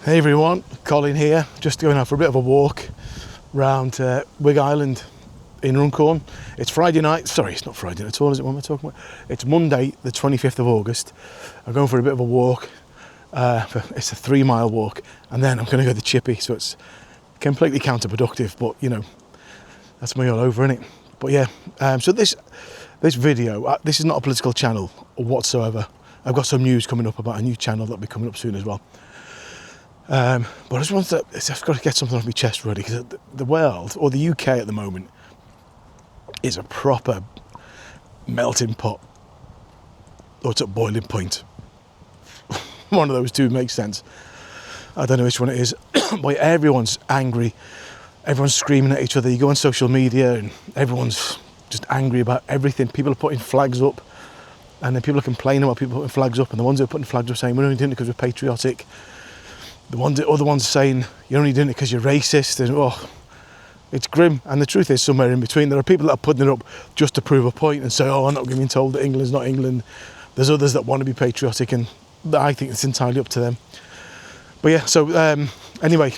Hey everyone, Colin here, just going out for a bit of a walk round Wig Island in Runcorn. It's Friday night, sorry it's not Friday night at all, is it? What am I talking about? It's Monday the 25th of August. I'm going for a bit of a walk, it's a 3-mile walk, and then I'm going to go to the Chippy, so it's completely counterproductive, but you know, that's me all over, innit? But yeah, so this video, this is not a political channel whatsoever. I've got some news coming up about a new channel that'll be coming up soon as well. But I just wanted to, I've got to get something off my chest really, because the world, or the UK at the moment, is a proper melting pot, or it's at boiling point. One of those two makes sense. I don't know which one it is, but everyone's angry, everyone's screaming at each other. You go on social media and everyone's just angry about everything. People are putting flags up, and then people are complaining about people putting flags up, and the ones who are putting flags up saying we're only doing it because we're patriotic. The other ones saying you're only doing it because you're racist, and oh, it's grim. And the truth is somewhere in between. There are people that are putting it up just to prove a point and say, oh, I'm not being told that England's not England. There's others that want to be patriotic, and I think it's entirely up to them. But yeah, so anyway,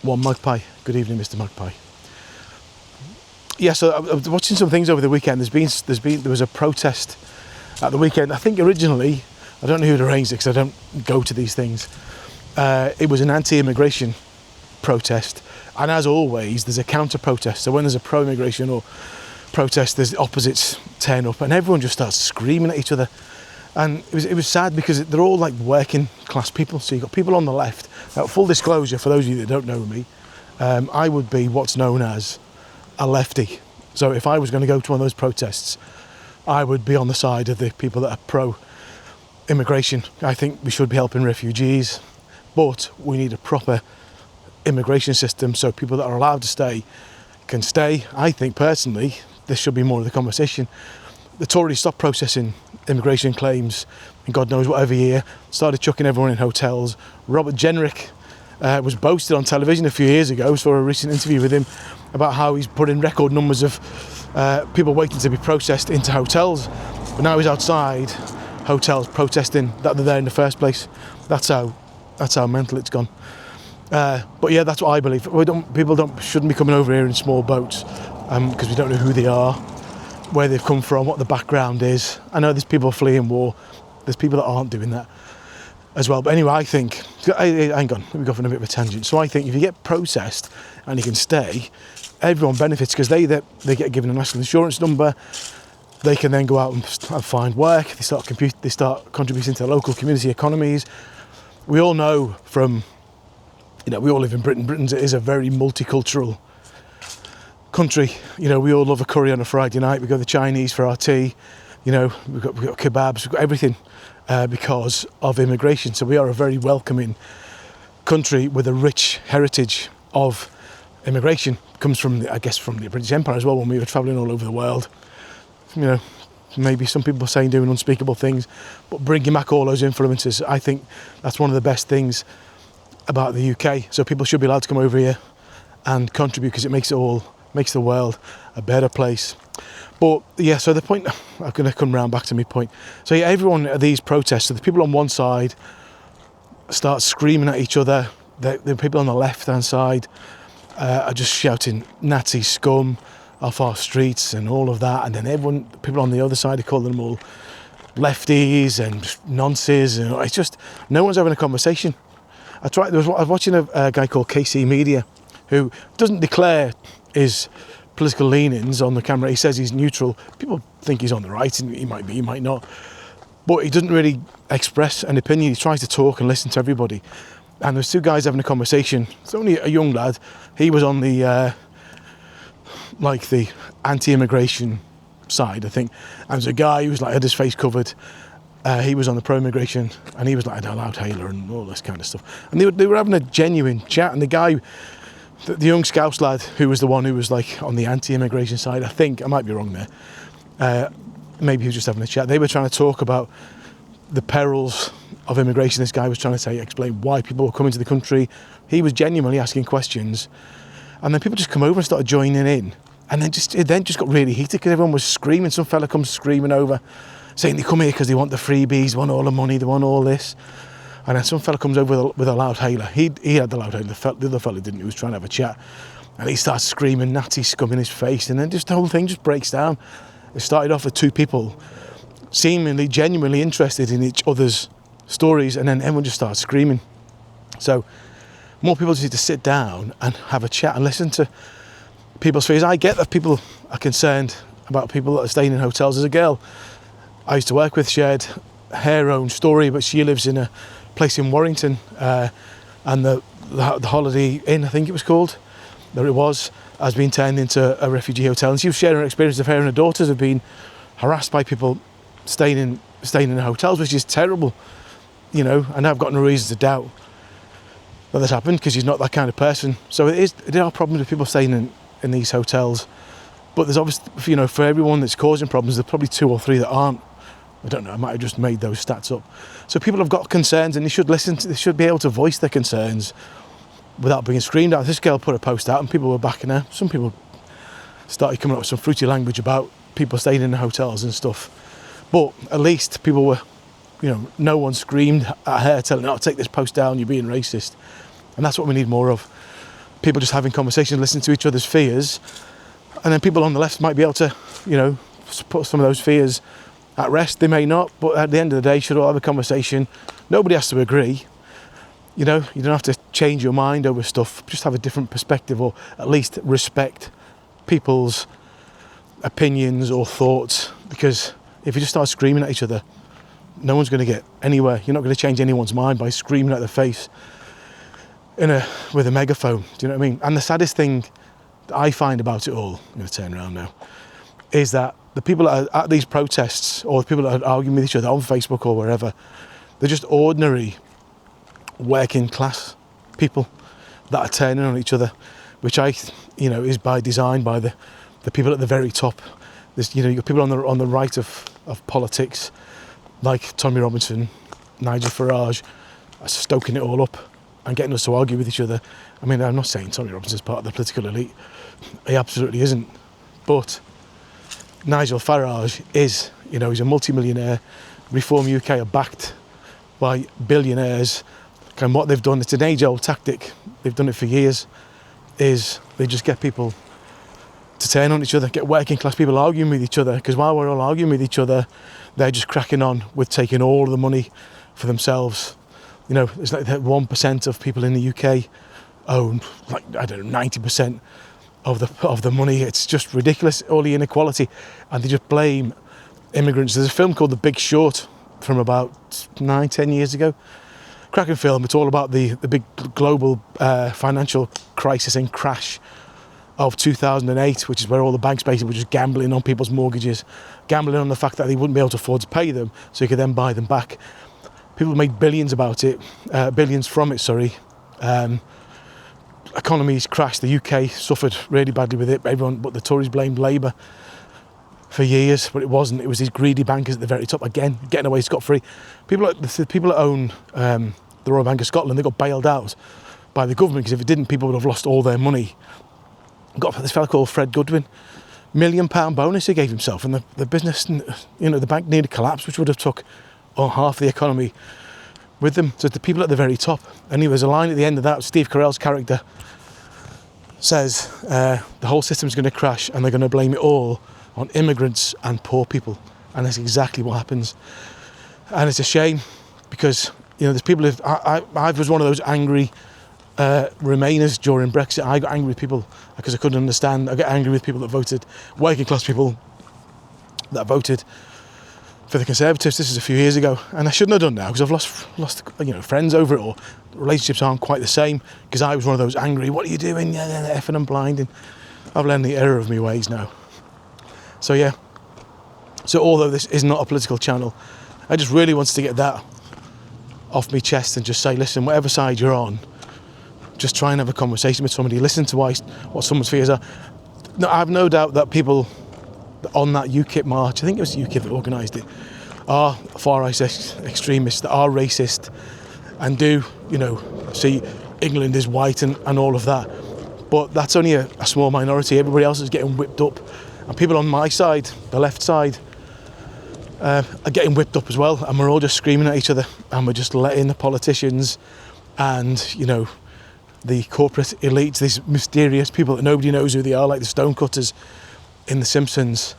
one Magpie. Good evening, Mr. Magpie. Yeah, so I was watching some things over the weekend. There was a protest at the weekend. I think originally, I don't know who'd arranged it because I don't go to these things. It was an anti-immigration protest, and as always there's a counter-protest. So when there's a pro-immigration or protest, there's the opposites turn up and everyone just starts screaming at each other. And it was sad because they're all like working class people. So you've got people on the left. Now, full disclosure, for those of you that don't know me, I would be what's known as a lefty. So if I was going to go to one of those protests, I would be on the side of the people that are pro-immigration. I think we should be helping refugees, but we need a proper immigration system so people that are allowed to stay can stay. I think personally this should be more of the conversation. The Tories stopped processing immigration claims in God knows whatever year, started chucking everyone in hotels. Robert Jenrick was boasted on television a few years ago, saw a recent interview with him about how he's put in record numbers of people waiting to be processed into hotels, but now he's outside hotels protesting that they're there in the first place. That's how mental it's gone. But yeah, that's what I believe. People shouldn't be coming over here in small boats because we don't know who they are, where they've come from, what the background is. I know there's people fleeing war. There's people that aren't doing that as well. But anyway, I think, hang on, let me go off on a bit of a tangent. So I think if you get processed and you can stay, everyone benefits because they get given a national insurance number. They can then go out and find work. They start contributing to local community economies. We all know from, we all live in Britain. Britain is a very multicultural country. We all love a curry on a Friday night. We go to the Chinese for our tea. We've got kebabs, we've got everything because of immigration. So we are a very welcoming country with a rich heritage of immigration. It comes from, from the British Empire as well when we were travelling all over the world. Maybe some people are saying doing unspeakable things, but bringing back all those influences, I think that's one of the best things about the UK. So people should be allowed to come over here and contribute because it makes the world a better place. But yeah, so the point, I'm going to come round back to my point. So yeah, everyone at these protests, so the people on one side start screaming at each other. The people on the left-hand side are just shouting Nazi scum off our streets and all of that, and then people on the other side are calling them all lefties and nonces, and it's just no one's having a conversation. I was watching a guy called KC Media who doesn't declare his political leanings on the camera. He says he's neutral. People think he's on the right, and he might be, he might not, but he doesn't really express an opinion. He tries to talk and listen to everybody, and there's two guys having a conversation. It's only a young lad. He was on the the anti-immigration side, I think, and there's a guy who was had his face covered. He was on the pro-immigration, and he was like a loud hailer and all this kind of stuff, and they were having a genuine chat. And the guy, the young Scouse lad, who was the one who was on the anti-immigration side, I think, I might be wrong there, maybe he was just having a chat. They were trying to talk about the perils of immigration. This guy was trying to explain why people were coming to the country. He was genuinely asking questions, and then people just come over and started joining in. And then it just got really heated because everyone was screaming. Some fella comes screaming over, saying they come here because they want the freebies, they want all the money, they want all this. And then some fella comes over with a loud hailer. He had the loud hailer, the other fella didn't, he was trying to have a chat. And he starts screaming Nazi scum in his face, and then just the whole thing just breaks down. It started off with two people seemingly genuinely interested in each other's stories, and then everyone just starts screaming. So more people just need to sit down and have a chat and listen to people's fears. I get that people are concerned about people that are staying in hotels. As a girl I used to work with, shared her own story, but she lives in a place in Warrington, and the Holiday Inn, I think it was called, there it was, has been turned into a refugee hotel. And she was sharing her experience of her and her daughters have been harassed by people staying in hotels, which is terrible, you know. And I've got no reason to doubt that this happened, because she's not that kind of person. So there are problems with people staying in these hotels, but there's obviously, you know, for everyone that's causing problems, there's probably 2 or 3 that aren't. I don't know, I might have just made those stats up. So people have got concerns, and they should listen they should be able to voice their concerns without being screamed at. This girl put a post out and people were backing her. Some people started coming up with some fruity language about people staying in the hotels and stuff. But at least people were, you know, no one screamed at her telling her, "Oh, take this post down, you're being racist." And that's what we need more of. People just having conversations, listening to each other's fears. And then people on the left might be able to, you know, put some of those fears at rest. They may not, but at the end of the day, should all have a conversation. Nobody has to agree. You know, you don't have to change your mind over stuff. Just have a different perspective, or at least respect people's opinions or thoughts. Because if you just start screaming at each other, no one's going to get anywhere. You're not going to change anyone's mind by screaming at their face with a megaphone. Do you know what I mean? And the saddest thing that I find about it all, I'm going to turn around now, is that the people that are at these protests, or the people that are arguing with each other on Facebook or wherever, they're just ordinary working class people that are turning on each other, which you know, is by design by the people at the very top. There's, you know, you've got people on the right of politics, like Tommy Robinson, Nigel Farage, stoking it all up and getting us to argue with each other. I mean, I'm not saying Tommy Robinson's part of the political elite. He absolutely isn't. But Nigel Farage is, you know, he's a multi-millionaire. Reform UK are backed by billionaires. And what they've done, it's an age-old tactic, they've done it for years, is they just get people to turn on each other, get working class people arguing with each other, because while we're all arguing with each other, they're just cracking on with taking all of the money for themselves. You know, it's like that 1% of people in the UK own, like, I don't know, 90% of the money. It's just ridiculous, all the inequality, and they just blame immigrants. There's a film called The Big Short from about 9-10 years ago. Cracking film. It's all about the big global financial crisis and crash of 2008, which is where all the banks basically were just gambling on people's mortgages, gambling on the fact that they wouldn't be able to afford to pay them, so you could then buy them back. People made billions from it, sorry. Economies crashed. The UK suffered really badly with it. Everyone but the Tories blamed Labour for years, but it wasn't. It was these greedy bankers at the very top, again, getting away scot-free. People that own the Royal Bank of Scotland, they got bailed out by the government, because if it didn't, people would have lost all their money. Got this fella called Fred Goodwin, £1 million bonus he gave himself, and the business, you know, the bank nearly collapsed, which would have took half the economy with them. So the people at the very top. And there was a line at the end of that, Steve Carell's character says the whole system's going to crash and they're going to blame it all on immigrants and poor people. And that's exactly what happens. And it's a shame, because, you know, there's people I was one of those angry Remainers during Brexit. I got angry with people because I couldn't understand. I got angry with people that voted, working class people that voted for the Conservatives. This is a few years ago, and I shouldn't have done now, because I've lost you know, friends over it, or relationships aren't quite the same, because I was one of those angry, what are you doing, yeah, effing and blinding. I've learned the error of my ways now. So yeah, so although this is not a political channel, I just really wanted to get that off my chest and just say, listen, whatever side you're on, just try and have a conversation with somebody, listen to what someone's fears are. No, I have no doubt that people on that UKIP march, I think it was UKIP that organised it, are far-right extremists that are racist and do, you know, see England is white and all of that. But that's only a small minority. Everybody else is getting whipped up. And people on my side, the left side, are getting whipped up as well, and we're all just screaming at each other, and we're just letting the politicians and, you know, the corporate elites, these mysterious people that nobody knows who they are, like the stonecutters in The Simpsons,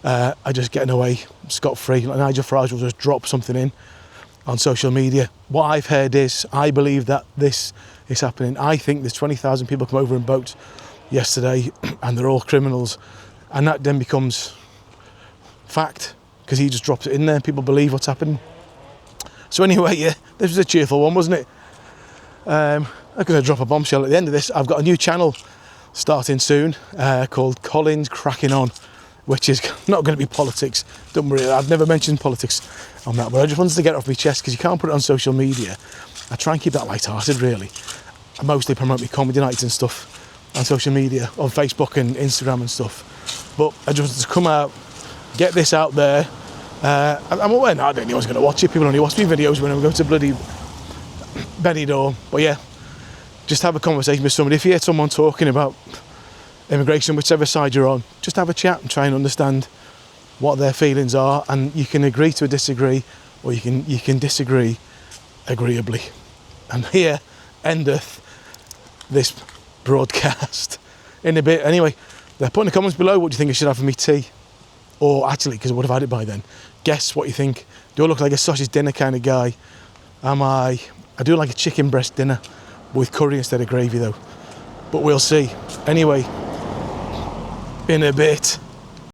are just getting away scot-free. Like Nigel Farage will just drop something in on social media. What I've heard is, I believe that this is happening. I think there's 20,000 people come over in boats yesterday and they're all criminals, and that then becomes fact because he just drops it in there and people believe what's happening. So anyway, yeah, this was a cheerful one, wasn't it? I'm going to drop a bombshell at the end of this. I've got a new channel starting soon called Colin's Cracking On, which is not going to be politics. Don't worry, I've never mentioned politics on that, but I just wanted to get it off my chest because you can't put it on social media. I try and keep that light-hearted, really. I mostly promote my comedy nights and stuff on social media, on Facebook and Instagram and stuff. But I just wanted to come out, get this out there. I'm aware now that anyone's going to watch it. People only watch me videos when I go to bloody Benidorm. But yeah, just have a conversation with somebody. If you hear someone talking about immigration, whichever side you're on, just have a chat and try and understand what their feelings are, and you can agree to disagree, or you can disagree agreeably. And here endeth this broadcast. In a bit anyway. Put in the comments below what do you think I should have for me tea, or actually, because I would have had it by then, guess what you think. Do I look like a sausage dinner kind of guy? I do like a chicken breast dinner with curry instead of gravy though, but we'll see. Anyway, in a bit.